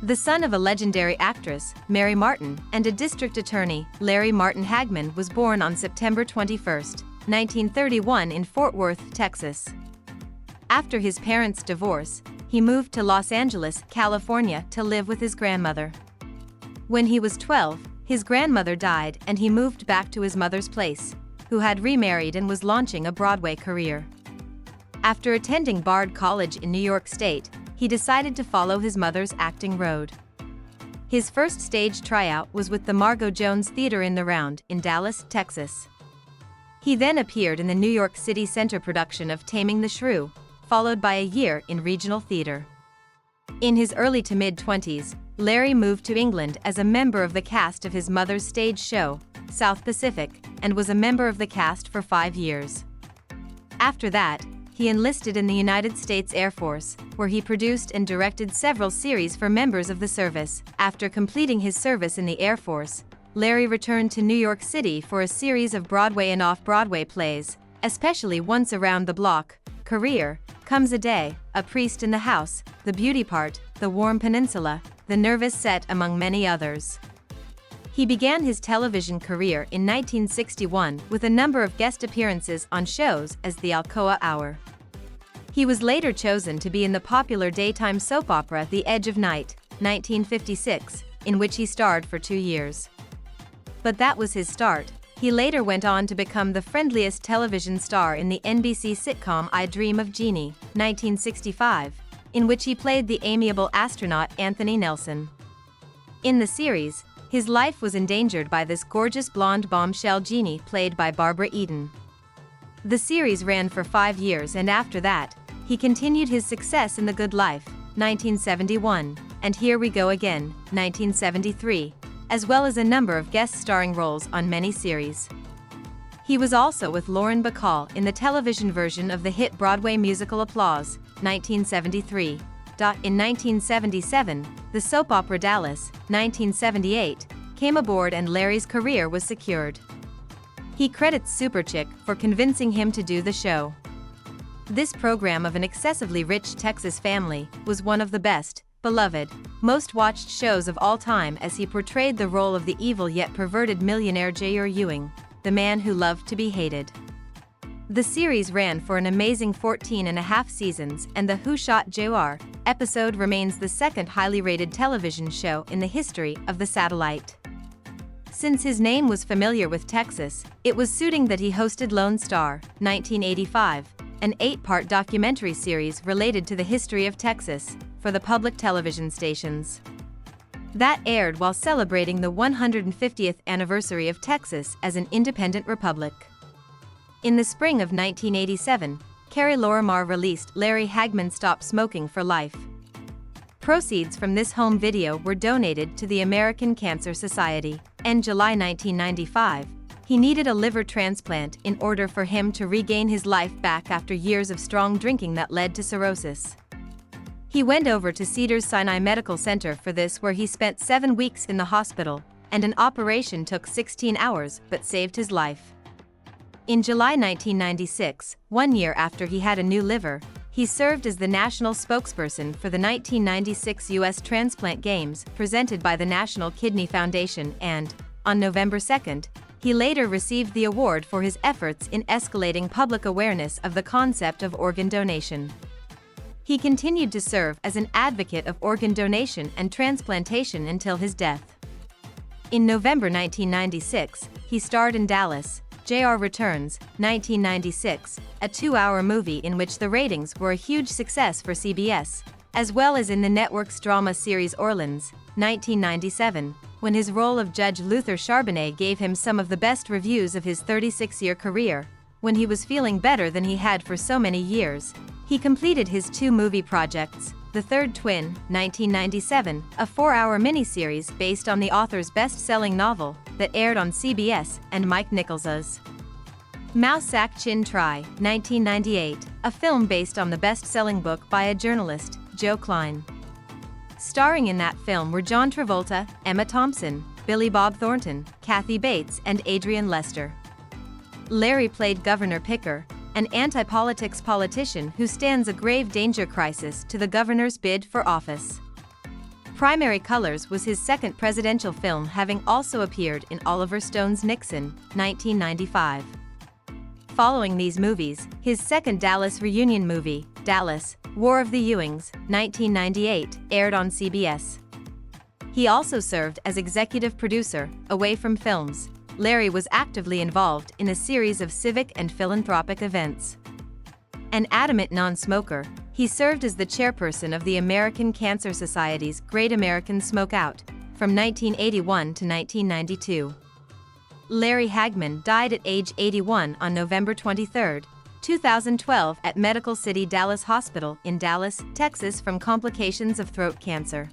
The son of a legendary actress, Mary Martin, and a district attorney, Larry Martin Hagman, was born on September 21, 1931 in Fort Worth, Texas. After his parents' divorce, he moved to Los Angeles, California to live with his grandmother. When he was 12, his grandmother died and he moved back to his mother's place, who had remarried and was launching a Broadway career. After attending Bard College in New York State, he decided to follow his mother's acting road. His first stage tryout was with the Margot Jones Theater in the Round in Dallas, Texas. He then appeared in the New York City Center production of Taming the Shrew, followed by a year in regional theater. In his early to mid-20s, Larry moved to England as a member of the cast of his mother's stage show, South Pacific, and was a member of the cast for 5 years. After that, he enlisted in the United States Air Force, where he produced and directed several series for members of the service. After completing his service in the Air Force, Larry returned to New York City for a series of Broadway and off-Broadway plays, especially Once Around the Block, Career, Comes a Day, A Priest in the House, The Beauty Part, The Warm Peninsula, The Nervous Set, among many others. He began his television career in 1961 with a number of guest appearances on shows as the Alcoa Hour. He was later chosen to be in the popular daytime soap opera The Edge of Night, 1956, in which he starred for 2 years. But that was his start. He later went on to become the friendliest television star in the NBC sitcom I Dream of Jeannie, 1965, in which he played the amiable astronaut Anthony Nelson. In the series, his life was endangered by this gorgeous blonde bombshell Jeannie played by Barbara Eden. The series ran for 5 years, and after that, he continued his success in The Good Life, 1971, and Here We Go Again, 1973, as well as a number of guest starring roles on many series. He was also with Lauren Bacall in the television version of the hit Broadway musical Applause, 1973. In 1977, the soap opera Dallas, 1978, came aboard and Larry's career was secured. He credits Superchick for convincing him to do the show. This program of an excessively rich Texas family was one of the best, beloved, most watched shows of all time, as he portrayed the role of the evil yet perverted millionaire J.R. Ewing, the man who loved to be hated. The series ran for an amazing 14.5 seasons, and the Who Shot J.R. episode remains the second highly rated television show in the history of the satellite. Since his name was familiar with Texas, it was suiting that he hosted Lone Star, 1985, an 8-part documentary series related to the history of Texas, for the public television stations. That aired while celebrating the 150th anniversary of Texas as an independent republic. In the spring of 1987, Carrie Lorimar released Larry Hagman Stop Smoking for Life. Proceeds from this home video were donated to the American Cancer Society. In July 1995, he needed a liver transplant in order for him to regain his life back after years of strong drinking that led to cirrhosis. He went over to Cedars-Sinai Medical Center for this, where he spent 7 weeks in the hospital, and an operation took 16 hours but saved his life. In July 1996, 1 year after he had a new liver, he served as the national spokesperson for the 1996 U.S. Transplant Games presented by the National Kidney Foundation, and, on November 2, he later received the award for his efforts in escalating public awareness of the concept of organ donation. He continued to serve as an advocate of organ donation and transplantation until his death. In November 1996, he starred in Dallas, J.R. Returns, 1996, a 2-hour movie in which the ratings were a huge success for CBS, as well as in the network's drama series Orleans, 1997, when his role of Judge Luther Charbonnet gave him some of the best reviews of his 36-year career. When he was feeling better than he had for so many years, he completed his 2 movie projects, The Third Twin, 1997, a 4-hour miniseries based on the author's best-selling novel, that aired on CBS, and Mike Nichols's Mao Sac Chin Try, 1998, a film based on the best-selling book by a journalist, Joe Klein. Starring in that film were John Travolta, Emma Thompson, Billy Bob Thornton, Kathy Bates, and Adrian Lester. Larry played Governor Picker, an anti-politics politician who stands a grave danger crisis to the governor's bid for office. Primary Colors was his second presidential film, having also appeared in Oliver Stone's Nixon, 1995. Following these movies, his second Dallas reunion movie, Dallas, War of the Ewings, 1998, aired on CBS. He also served as executive producer. Away from films, Larry was actively involved in a series of civic and philanthropic events. An adamant non-smoker, he served as the chairperson of the American Cancer Society's Great American Smokeout from 1981 to 1992. Larry Hagman died at age 81 on November 23, 2012 at Medical City Dallas Hospital in Dallas, Texas from complications of throat cancer.